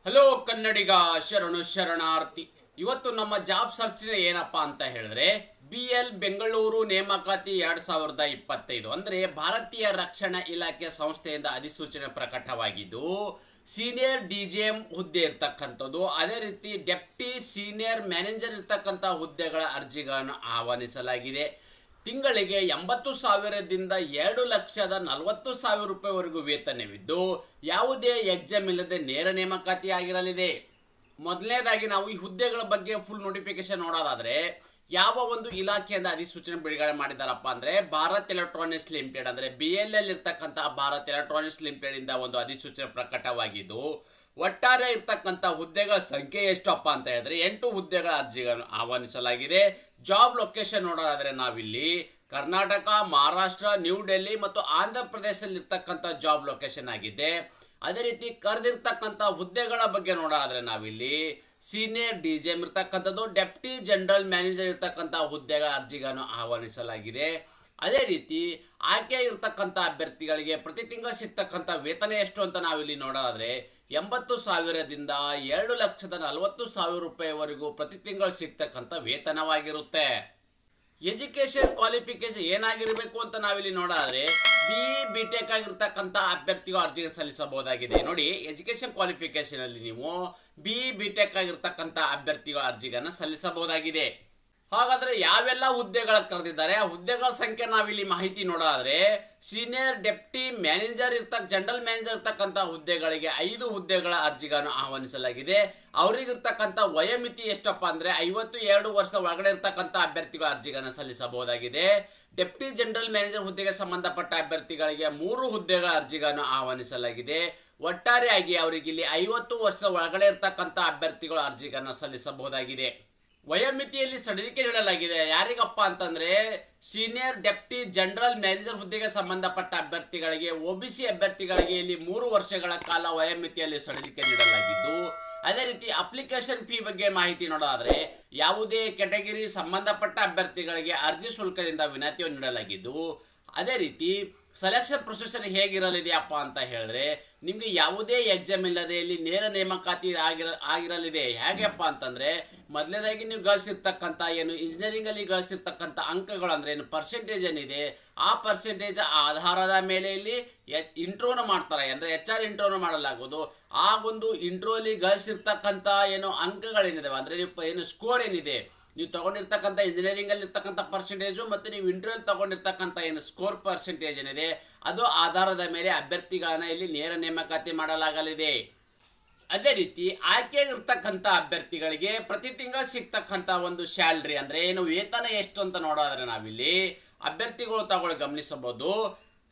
Hello ಕನ್ನಡಿಗ ಶರಣು ಶರಣಾರ್ಥಿ. ಇವತ್ತು ನಮ್ಮ ಜಾಬ್ ಸರ್ಚ್ನ ಏನಪ್ಪಾ ಅಂತ ಹೇಳಿದ್ರೆ BL ಬೆಂಗಳೂರು ನೇಮಕಾತಿ 2025 ಅಂದರೆ ಭಾರತೀಯ ರಕ್ಷಣಾ ಇಲಾಖೆ ಸಂಸ್ಥೆಯಿಂದ ಅಧಿಸೂಚನೆ ಪ್ರಕಟವಾಗಿದ್ದು ಸೀನಿಯರ್ DGM ಹುದ್ದೆ ಇರ್ತಕ್ಕಂಥದ್ದು, ಅದೇ ರೀತಿ ಡೆಪ್ಟಿ ಸೀನಿಯರ್ ಮ್ಯಾನೇಜರ್ ಇರ್ತಕ್ಕಂಥ ಹುದ್ದೆಗಳ ಅರ್ಜಿಗಳನ್ನು ಆಹ್ವಾನಿಸಲಾಗಿದೆ. ತಿಂಗಳಿಗೆ 80,000ದಿಂದ 2,40,000 ರೂಪಾಯಿವರೆಗೂ ವೇತನವಿದ್ದು ಯಾವುದೇ ಎಕ್ಸಾಮ್ ಇಲ್ಲದೆ ನೇರ ನೇಮಕಾತಿ ಆಗಿರಲಿದೆ. ಮೊದಲನೇದಾಗಿ ನಾವು ಈ ಹುದ್ದೆಗಳ ಬಗ್ಗೆ ಫುಲ್ ನೋಟಿಫಿಕೇಶನ್ ನೋಡೋದಾದ್ರೆ ಯಾವ ಒಂದು ಇಲಾಖೆಯಿಂದ ಅಧಿಸೂಚನೆ ಬಿಡುಗಡೆ ಮಾಡಿದಾರಪ್ಪ ಅಂದ್ರೆ ಭಾರತ್ ಎಲೆಕ್ಟ್ರಾನಿಕ್ಸ್ ಲಿಮಿಟೆಡ್ ಅಂದ್ರೆ BLL ಇರ್ತಕ್ಕಂತಹ ಭಾರತ್ ಎಲೆಕ್ಟ್ರಾನಿಕ್ಸ್ ಲಿಮಿಟೆಡ್ ಇಂದ ಒಂದು ಅಧಿಸೂಚನೆ ಪ್ರಕಟವಾಗಿದ್ದು ಒಟ್ಟಾರೆ ಇರ್ತಕ್ಕಂಥ ಹುದ್ದೆಗಳ ಸಂಖ್ಯೆ ಎಷ್ಟಪ್ಪ ಅಂತ ಹೇಳಿದ್ರೆ 8 ಹುದ್ದೆಗಳ ಅರ್ಜಿಗಳನ್ನು ಆಹ್ವಾನಿಸಲಾಗಿದೆ. ಜಾಬ್ ಲೊಕೇಶನ್ ನೋಡೋದಾದ್ರೆ ನಾವಿಲ್ಲಿ ಕರ್ನಾಟಕ, ಮಹಾರಾಷ್ಟ್ರ, ನ್ಯೂ ಡೆಲ್ಲಿ ಮತ್ತು ಆಂಧ್ರ ಪ್ರದೇಶದಲ್ಲಿ ಇರ್ತಕ್ಕಂಥ ಜಾಬ್ ಲೊಕೇಶನ್ ಆಗಿದೆ. ಅದೇ ರೀತಿ ಕರೆದಿರ್ತಕ್ಕಂಥ ಹುದ್ದೆಗಳ ಬಗ್ಗೆ ನೋಡೋದಾದ್ರೆ ನಾವಿಲ್ಲಿ ಸೀನಿಯರ್ DGM ಇರ್ತಕ್ಕಂಥದ್ದು, ಡೆಪ್ಟಿ ಜನರಲ್ ಮ್ಯಾನೇಜರ್ ಇರ್ತಕ್ಕಂಥ ಹುದ್ದೆಗಳ ಅರ್ಜಿಗಳನ್ನು ಆಹ್ವಾನಿಸಲಾಗಿದೆ. ಅದೇ ರೀತಿ ಆಯ್ಕೆ ಇರ್ತಕ್ಕಂಥ ಅಭ್ಯರ್ಥಿಗಳಿಗೆ ಪ್ರತಿ ತಿಂಗಳು ಸಿಗ್ತಕ್ಕಂಥ ವೇತನ ಎಷ್ಟು ಅಂತ ನಾವಿಲ್ಲಿ ನೋಡೋದಾದ್ರೆ 80,000ದಿಂದ 2,40,000 ರೂಪಾಯಿವರೆಗೂ ಪ್ರತಿ ತಿಂಗಳು ಸಿಗ್ತಕ್ಕಂಥ ವೇತನವಾಗಿರುತ್ತೆ. ಎಜುಕೇಶನ್ ಕ್ವಾಲಿಫಿಕೇಶನ್ ಏನಾಗಿರಬೇಕು ಅಂತ ನಾವಿಲ್ಲಿ ನೋಡೋದಾದ್ರೆ BE.BTech ಆಗಿರ್ತಕ್ಕಂಥ ಅಭ್ಯರ್ಥಿಗಳು ಅರ್ಜಿಗೆ ಸಲ್ಲಿಸಬಹುದಾಗಿದೆ. ನೋಡಿ, ಎಜುಕೇಶನ್ ಕ್ವಾಲಿಫಿಕೇಶನ್ ಅಲ್ಲಿ ನೀವು BE.BTech ಆಗಿರ್ತಕ್ಕಂಥ ಅಭ್ಯರ್ಥಿಗಳ ಅರ್ಜಿಗಳನ್ನು ಸಲ್ಲಿಸಬಹುದಾಗಿದೆ. ಹಾಗಾದ್ರೆ ಯಾವೆಲ್ಲ ಹುದ್ದೆಗಳ ಕರೆದಿದ್ದಾರೆ, ಆ ಹುದ್ದೆಗಳ ಸಂಖ್ಯೆ ನಾವಿಲ್ಲಿ ಮಾಹಿತಿ ನೋಡೋದಾದ್ರೆ senior deputy manager general manager ಇರ್ತಕ್ಕಂಥ ಹುದ್ದೆಗಳಿಗೆ 5 ಹುದ್ದೆಗಳ ಅರ್ಜಿಗಳನ್ನು ಆಹ್ವಾನಿಸಲಾಗಿದೆ. ಅವರಿಗಿರ್ತಕ್ಕಂಥ ವಯೋಮಿತಿ ಎಷ್ಟಪ್ಪ ಅಂದ್ರೆ 52 ವರ್ಷದ ಒಳಗಡೆ ಇರ್ತಕ್ಕಂಥ ಅಭ್ಯರ್ಥಿಗಳ ಅರ್ಜಿಗಳನ್ನು ಸಲ್ಲಿಸಬಹುದಾಗಿದೆ. ಡೆಪ್ಟಿ ಜನರಲ್ ಮ್ಯಾನೇಜರ್ ಹುದ್ದೆಗೆ ಸಂಬಂಧಪಟ್ಟ ಅಭ್ಯರ್ಥಿಗಳಿಗೆ 3 ಹುದ್ದೆಗಳ ಅರ್ಜಿಗಳನ್ನು ಆಹ್ವಾನಿಸಲಾಗಿದೆ. ಒಟ್ಟಾರೆಯಾಗಿ ಅವರಿಗೆ ಇಲ್ಲಿ 50 ವರ್ಷದ ಒಳಗಡೆ ಇರ್ತಕ್ಕಂಥ ಅಭ್ಯರ್ಥಿಗಳ ಅರ್ಜಿಗಳನ್ನು ಸಲ್ಲಿಸಬಹುದಾಗಿದೆ. ವಯೋಮಿತಿಯಲ್ಲಿ ಸಡಿಲಿಕೆ ನೀಡಲಾಗಿದೆ. ಯಾರಿಗಪ್ಪ ಅಂತಂದ್ರೆ ಸೀನಿಯರ್ ಡೆಪ್ಟಿ ಜನರಲ್ ಮ್ಯಾನೇಜರ್ ಹುದ್ದೆಗೆ ಸಂಬಂಧಪಟ್ಟ ಅಭ್ಯರ್ಥಿಗಳಿಗೆ, OBC ಅಭ್ಯರ್ಥಿಗಳಿಗೆ ಇಲ್ಲಿ 3 ವರ್ಷಗಳ ಕಾಲ ವಯೋಮಿತಿಯಲ್ಲಿ ಸಡಿಲಿಕೆ ನೀಡಲಾಗಿದ್ದು, ಅದೇ ರೀತಿ ಅಪ್ಲಿಕೇಶನ್ ಫೀ ಬಗ್ಗೆ ಮಾಹಿತಿ ನೋಡೋದಾದ್ರೆ ಯಾವುದೇ ಕೆಟಗರಿ ಸಂಬಂಧಪಟ್ಟ ಅಭ್ಯರ್ಥಿಗಳಿಗೆ ಅರ್ಜಿ ಶುಲ್ಕದಿಂದ ವಿನಾಯಿತಿಯನ್ನು ನೀಡಲಾಗಿದ್ದು, ಅದೇ ರೀತಿ ಸೆಲೆಕ್ಷನ್ ಪ್ರೊಸೆಸರ್ ಹೇಗಿರಲಿದೆಯಪ್ಪ ಅಂತ ಹೇಳಿದ್ರೆ ನಿಮಗೆ ಯಾವುದೇ ಎಕ್ಸಾಮ್ ಇಲ್ಲದೆ ಇಲ್ಲಿ ನೇರ ನೇಮಕಾತಿ ಆಗಿರಲಿದೆ. ಹೇಗಪ್ಪ ಅಂತಂದ್ರೆ ಮೊದಲನೇದಾಗಿ ನೀವು ಗಳಿಸಿರ್ತಕ್ಕಂಥ ಏನು ಇಂಜಿನಿಯರಿಂಗ್ ಅಲ್ಲಿ ಗಳಿಸಿರ್ತಕ್ಕಂಥ ಅಂಕಗಳು ಅಂದ್ರೆ ಏನು ಪರ್ಸೆಂಟೇಜ್ ಏನಿದೆ ಆ ಪರ್ಸೆಂಟೇಜ್ ಆಧಾರದ ಮೇಲೆ ಇಲ್ಲಿ ಇಂಟ್ರೋನ ಮಾಡ್ತಾರೆ, ಅಂದ್ರೆ HR ಇಂಟ್ರೋನ ಮಾಡಲಾಗುವುದು. ಆ ಒಂದು ಇಂಟ್ರೋಲಿ ಗಳಿಸಿರ್ತಕ್ಕಂಥ ಏನು ಅಂಕಗಳೇನಿದಾವೆ ಅಂದ್ರೆ ನೀವು ಏನು ಸ್ಕೋರ್ ಏನಿದೆ, ನೀವು ತಗೊಂಡಿರ್ತಕ್ಕಂಥ ಇಂಜಿನಿಯರಿಂಗ್ ಅಲ್ಲಿ ಇರ್ತಕ್ಕಂಥ ಪರ್ಸೆಂಟೇಜು ಮತ್ತು ನೀವು ಇಂಟರ್ವ್ಯೂ ತಗೊಂಡಿರ್ತಕ್ಕಂಥ ಏನು ಸ್ಕೋರ್ ಪರ್ಸೆಂಟೇಜ್ ಏನಿದೆ ಅದು ಆಧಾರದ ಮೇಲೆ ಅಭ್ಯರ್ಥಿಗಳನ್ನ ಇಲ್ಲಿ ನೇರ ನೇಮಕಾತಿ ಮಾಡಲಾಗಲಿದೆ. ಅದೇ ರೀತಿ ಆಯ್ಕೆಯಾಗಿರ್ತಕ್ಕಂಥ ಅಭ್ಯರ್ಥಿಗಳಿಗೆ ಪ್ರತಿ ತಿಂಗಳು ಸಿಗ್ತಕ್ಕಂಥ ಒಂದು ಸ್ಯಾಲ್ರಿ ಅಂದ್ರೆ ಏನು ವೇತನ ಎಷ್ಟು ಅಂತ ನೋಡೋದಾದ್ರೆ ನಾವಿಲ್ಲಿ ಅಭ್ಯರ್ಥಿಗಳು ಗಮನಿಸಬಹುದು.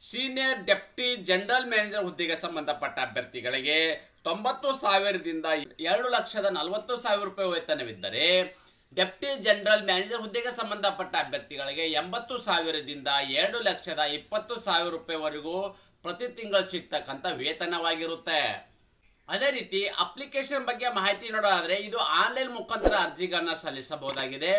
ಸೀನಿಯರ್ ಡೆಪ್ಟಿ ಜನರಲ್ ಮ್ಯಾನೇಜರ್ ಹುದ್ದೆಗೆ ಸಂಬಂಧಪಟ್ಟ ಅಭ್ಯರ್ಥಿಗಳಿಗೆ 90,000ದಿಂದ 2,40,000 ರೂಪಾಯಿ ವೇತನವಿದ್ದರೆ ಡೆಪ್ಟಿ ಜನರಲ್ ಮ್ಯಾನೇಜರ್ ಹುದ್ದೆಗೆ ಸಂಬಂಧಪಟ್ಟ ಅಭ್ಯರ್ಥಿಗಳಿಗೆ 80,000ದಿಂದ 2,20,000 ರೂಪಾಯಿವರೆಗೂ ಪ್ರತಿ ತಿಂಗಳು ಸಿಗ್ತಕ್ಕಂಥ ವೇತನವಾಗಿರುತ್ತೆ. ಅದೇ ರೀತಿ ಅಪ್ಲಿಕೇಶನ್ ಬಗ್ಗೆ ಮಾಹಿತಿ ನೋಡೋದಾದ್ರೆ ಇದು ಆನ್ಲೈನ್ ಮುಖಾಂತರ ಅರ್ಜಿಗಳನ್ನ ಸಲ್ಲಿಸಬಹುದಾಗಿದೆ.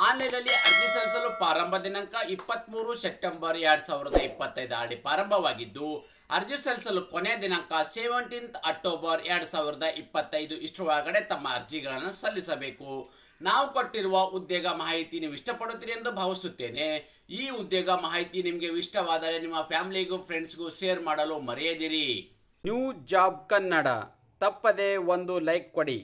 ಆನ್ಲೈನ್ ಅಲ್ಲಿ ಅರ್ಜಿ ಸಲ್ಲಿಸಲು ಪ್ರಾರಂಭ ದಿನಾಂಕ 23 ಸೆಪ್ಟೆಂಬರ್ 2025 ಪ್ರಾರಂಭವಾಗಿದ್ದು ಅರ್ಜಿ ಸಲ್ಲಿಸಲು ಕೊನೆಯ ದಿನಾಂಕ 17 ಅಕ್ಟೋಬರ್ 2025 ಇಷ್ಟರೊಳಗಡೆ ತಮ್ಮ ಅರ್ಜಿಗಳನ್ನು ಸಲ್ಲಿಸಬೇಕು. ನಾವು ಕೊಟ್ಟಿರುವ ಉದ್ಯೋಗ ಮಾಹಿತಿ ನೀವು ಇಷ್ಟಪಡುತ್ತೀರಿ ಎಂದು ಭಾವಿಸುತ್ತೇನೆ. ಈ ಉದ್ಯೋಗ ಮಾಹಿತಿ ನಿಮಗೆ ಇಷ್ಟವಾದರೆ ನಿಮ್ಮ ಫ್ಯಾಮಿಲಿಗೂ ಫ್ರೆಂಡ್ಸ್ಗೂ ಶೇರ್ ಮಾಡಲು ಮರೆಯದಿರಿ. ನ್ಯೂ ಜಾಬ್ ಕನ್ನಡ ತಪ್ಪದೆ ಒಂದು ಲೈಕ್ ಕೊಡಿ.